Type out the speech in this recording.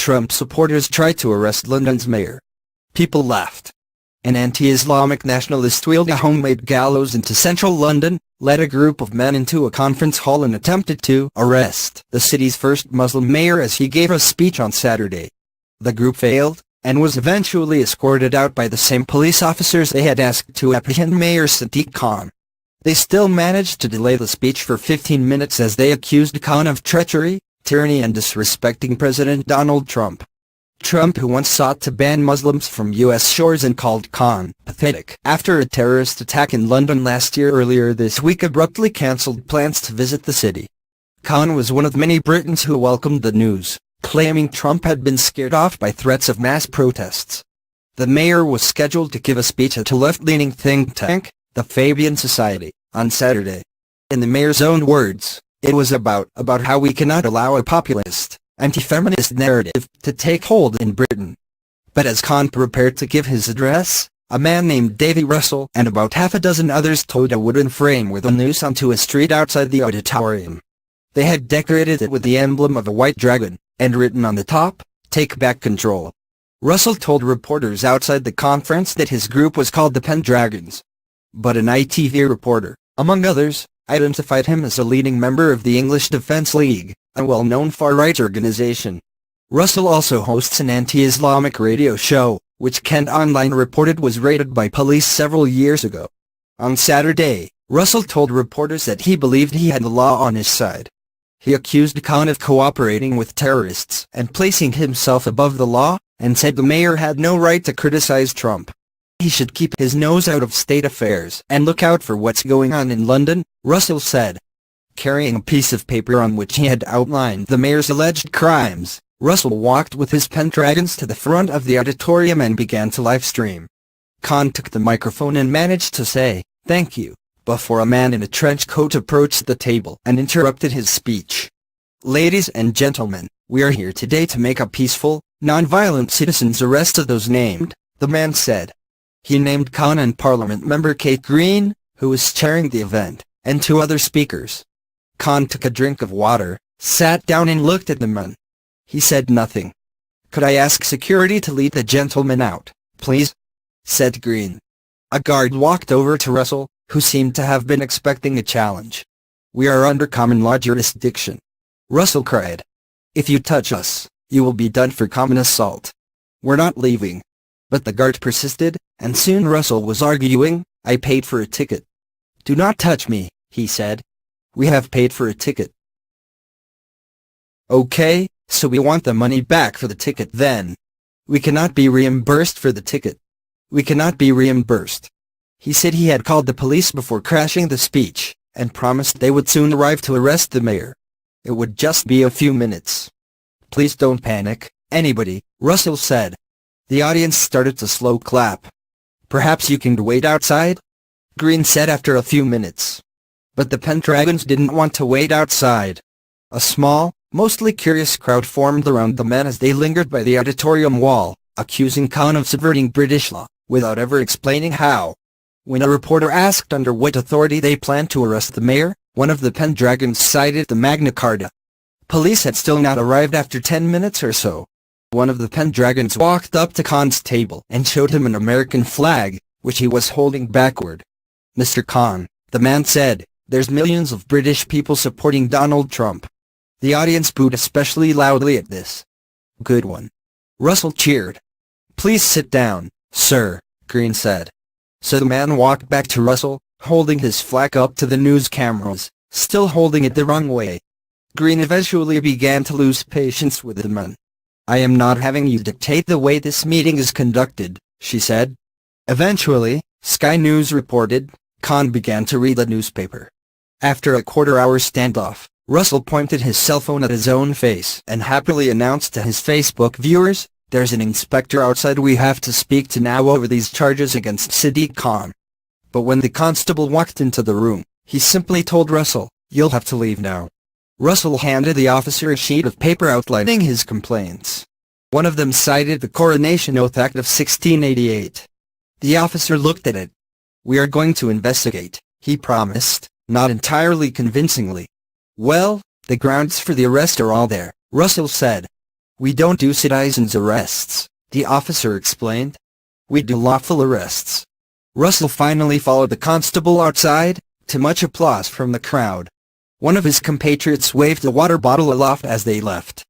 Trump supporters tried to arrest London's mayor. People laughed. An anti-Islamic nationalist wheeled a homemade gallows into central London, led a group of men into a conference hall and attempted to arrest the city's first Muslim mayor as he gave a speech on Saturday. The group failed, and was eventually escorted out by the same police officers they had asked to apprehend Mayor Sadiq Khan. They still managed to delay the speech for 15 minutes as they accused Khan of treachery, tyranny and disrespecting President Donald Trump. Trump, who once sought to ban Muslims from U.S. shores and called Khan pathetic after a terrorist attack in London last year, earlier this week abruptly cancelled plans to visit the city. Khan was one of many Britons who welcomed the news, claiming Trump had been scared off by threats of mass protests. The mayor was scheduled to give a speech at a left-leaning think tank, the Fabian Society, on Saturday. In the mayor's own words, it was about how we cannot allow a populist, anti-feminist narrative to take hold in Britain. But as Khan prepared to give his address, a man named Davy Russell and about half a dozen others towed a wooden frame with a noose onto a street outside the auditorium. They had decorated it with the emblem of a white dragon, and written on the top, "Take Back Control." Russell told reporters outside the conference that his group was called the Pendragons. But an ITV reporter, among others, identified him as a leading member of the English Defence League, a well-known far-right organisation. Russell also hosts an anti-Islamic radio show, which Kent Online reported was raided by police several years ago. On Saturday, Russell told reporters that he believed he had the law on his side. He accused Khan of cooperating with terrorists and placing himself above the law, and said the mayor had no right to criticize Trump. He should keep his nose out of state affairs and look out for what's going on in London, Russell said. Carrying a piece of paper on which he had outlined the mayor's alleged crimes, Russell walked with his Pendragons to the front of the auditorium and began to live stream. Khan took the microphone and managed to say, "Thank you," before a man in a trench coat approached the table and interrupted his speech. "Ladies and gentlemen, we are here today to make a peaceful, non-violent citizens' arrest of those named," the man said. He named Khan and Parliament member Kate Green, who was chairing the event, and two other speakers. Khan took a drink of water, sat down and looked at the men. He said nothing. "Could I ask security to lead the gentleman out, please?" said Green. A guard walked over to Russell, who seemed to have been expecting a challenge. "We are under common law jurisdiction," Russell cried. "If you touch us, you will be done for common assault. We're not leaving." But the guard persisted, and soon Russell was arguing, "I paid for a ticket." "Do not touch me," he said. "We have paid for a ticket." "Okay, so we want the money back for the ticket then. We cannot be reimbursed for the ticket. We cannot be reimbursed." He said he had called the police before crashing the speech, and promised they would soon arrive to arrest the mayor. It would just be a few minutes. "Please don't panic, anybody," Russell said. The audience started to slow clap. "Perhaps you can wait outside?" Green said after a few minutes. But the Pendragons didn't want to wait outside. A small, mostly curious crowd formed around the men as they lingered by the auditorium wall, accusing Khan of subverting British law, without ever explaining how. When a reporter asked under what authority they planned to arrest the mayor, one of the Pendragons cited the Magna Carta. Police had still not arrived after 10 minutes or so. One of the Pendragons walked up to Khan's table and showed him an American flag, which he was holding backward. "Mr. Khan," the man said, "there's millions of British people supporting Donald Trump." The audience booed especially loudly at this. "Good one," Russell cheered. "Please sit down, sir," Green said. So the man walked back to Russell, holding his flag up to the news cameras, still holding it the wrong way. Green eventually began to lose patience with the man. "I am not having you dictate the way this meeting is conducted," she said. Eventually, Sky News reported, Khan began to read the newspaper. After a quarter-hour standoff, Russell pointed his cell phone at his own face and happily announced to his Facebook viewers, "There's an inspector outside we have to speak to now over these charges against Sadiq Khan." But when the constable walked into the room, he simply told Russell, "You'll have to leave now." Russell handed the officer a sheet of paper outlining his complaints. One of them cited the Coronation Oath Act of 1688. The officer looked at it. "We are going to investigate," he promised, not entirely convincingly. "Well, the grounds for the arrest are all there," Russell said. "We don't do citizens' arrests," the officer explained. "We do lawful arrests." Russell finally followed the constable outside, to much applause from the crowd. One of his compatriots waved a water bottle aloft as they left.